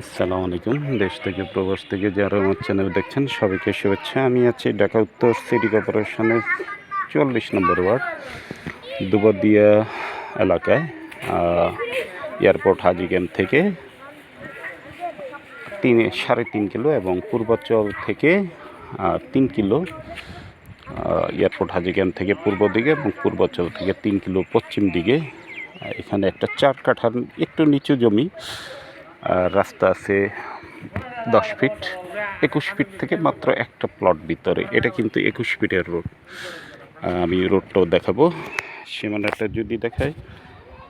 আসসালামু আলাইকুম। দেশ থেকে প্রবাস থেকে যারা আমার চ্যানেল দেখছেন সবাইকে শুভেচ্ছা। আমি আছি ঢাকা উত্তর সিটি কর্পোরেশনের ৪৪ নম্বর ওয়ার্ড দুবদিয়া এলাকায়। এয়ারপোর্ট হাজি ক্যাম্প থেকে 3.5 কিলো এবং পূর্বাচল থেকে 3 কিলো। এয়ারপোর্ট হাজি ক্যাম্প থেকে পূর্ব দিকে এবং পূর্বাচল থেকে 3 কিলো পশ্চিম দিকে। এখানে একটা 4 কাঠার একটু নিচু জমি, রাস্তা আছে 10 ফিট, 21 ফিট থেকে মাত্র একটা প্লট ভিতরে। এটা কিন্তু 21 ফিটের রোড। আমি রোডটাও দেখাবো। সীমানাটা যদি দেখাই,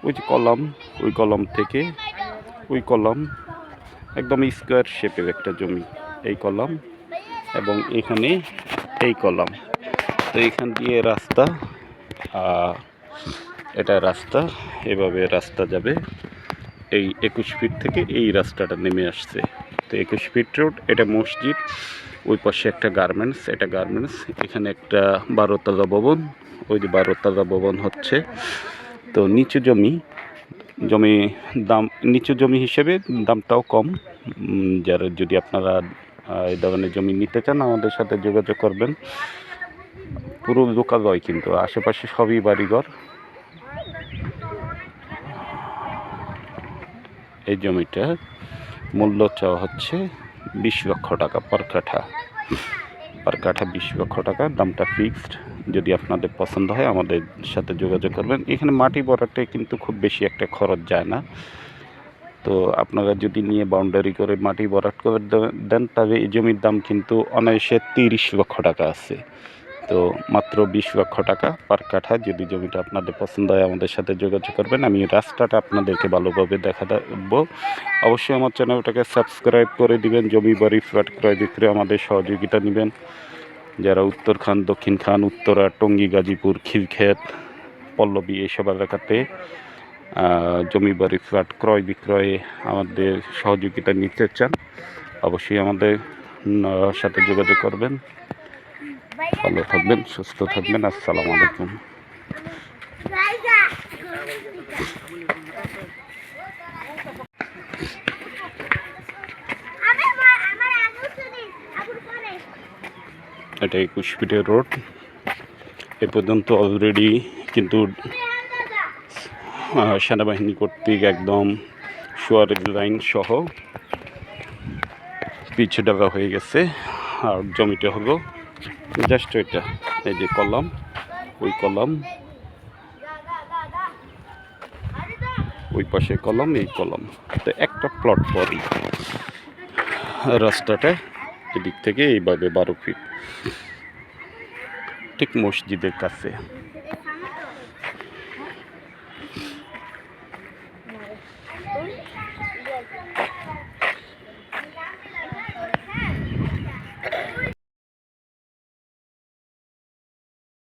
ওই যে কলাম, ওই কলাম থেকে ওই কলাম, একদম স্কোয়ার শেপের একটা জমি। এই কলাম এবং এখানে এই কলাম। তো এখান দিয়ে রাস্তা, এটা রাস্তা, এভাবে রাস্তা যাবে। এই 21 ফিট থেকে এই রাস্তাটা নেমে আসছে। তো 21 ফিট রোড, এটা মসজিদ, ওই পাশে একটা গার্মেন্টস, এটা গার্মেন্টস। এখানে একটা 12 তলা ভবন, ওই যে 12 তলা ভবন হচ্ছে। তো নিচু জমি দাম, নিচু জমি হিসেবে দামটাও কম। যারা যদি আপনারা এই ধরনের জমি নিতে চান আমাদের সাথে যোগাযোগ করবেন। পুরো লোকালয় কিন্তু, আশেপাশে সবই বাড়িঘর। এই জমিটা মূল্য চাওয়া হচ্ছে 20 লক্ষ টাকা পার কাঠা। 20 লক্ষ টাকা, দামটা ফিক্সড। যদি আপনাদের পছন্দ হয় আমাদের সাথে যোগাযোগ করবেন। এখানে মাটি ভরাটে কিন্তু খুব বেশি একটা খরচ যায় না। তো আপনারা যদি নিয়ে বাউন্ডারি করে মাটি ভরাট করে দেন, তবে এই জমির দাম কিন্তু অনায়াসে 30 লক্ষ টাকা আছে। তো মাত্র 20 লক্ষ টাকা পার কাঠা। যদি জমিটা আপনাদের পছন্দ হয় আমাদের সাথে যোগাযোগ করবেন। আমি রাস্তাটা আপনাদেরকে ভালোভাবে দেখাবো। অবশ্যই আমার চ্যানেলটাকে সাবস্ক্রাইব করে দিবেন। জমি বাড়ি ফ্ল্যাট ক্রয় বিক্রয় আমাদের সহযোগিতা নেবেন। যারা উত্তরখান, দক্ষিণখান, উত্তরা, টঙ্গী, গাজীপুর, খিলক্ষেত, পল্লবী এইসব এলাকাতে জমি বাড়ি ফ্ল্যাট ক্রয় বিক্রয়ে আমাদের সহযোগিতা নিতে চান, অবশ্যই আমাদের সাথে যোগাযোগ করবেন। ভালো থাকবেন, সুস্থ থাকবেন। আসসালামু আলাইকুম। এটা 21 ফিটের রোড। এ পর্যন্ত অলরেডি কিন্তু সেনাবাহিনী কর্তৃক একদম সুয়ারেজ লাইন সহ পিচ ডাকা হয়ে গেছে। আর জমিটা হলো জাস্ট এটা, এই যে কলাম, ওই কলাম, ওই পাশে কলাম, এই কলাম। তো একটা প্লট পরই রাস্তাটা এদিক থেকে এইভাবে 12 ফিট, ঠিক মসজিদের কাছে।